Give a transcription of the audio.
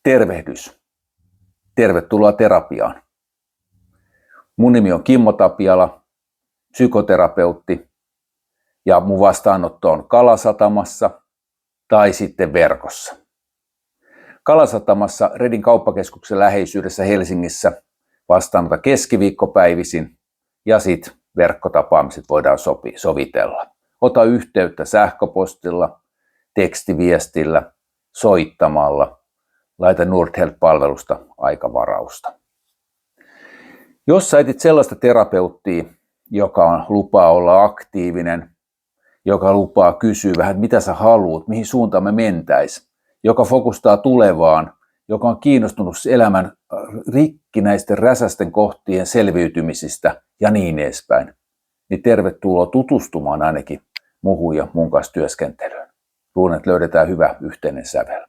Tervehdys. Tervetuloa terapiaan. Mun nimi on Kimmo Tapiala, psykoterapeutti, ja mun vastaanotto on Kalasatamassa tai sitten verkossa. Kalasatamassa Redin kauppakeskuksen läheisyydessä Helsingissä vastaanota keskiviikkopäivisin, ja sitten verkkotapaamiset voidaan sovitella. Ota yhteyttä sähköpostilla, tekstiviestillä, soittamalla. Laita Nordhealth-palvelusta aikavarausta. Jos sä etit sellaista terapeuttia, joka lupaa olla aktiivinen, joka lupaa kysyä vähän, mitä sä haluat, mihin suuntaan me mentäis, joka fokustaa tulevaan, joka on kiinnostunut elämän rikkinäisten räsästen kohtien selviytymisistä ja niin edespäin, niin tervetuloa tutustumaan ainakin muuhun ja mun kanssa työskentelyyn. Luulen, että löydetään hyvä yhteinen sävel.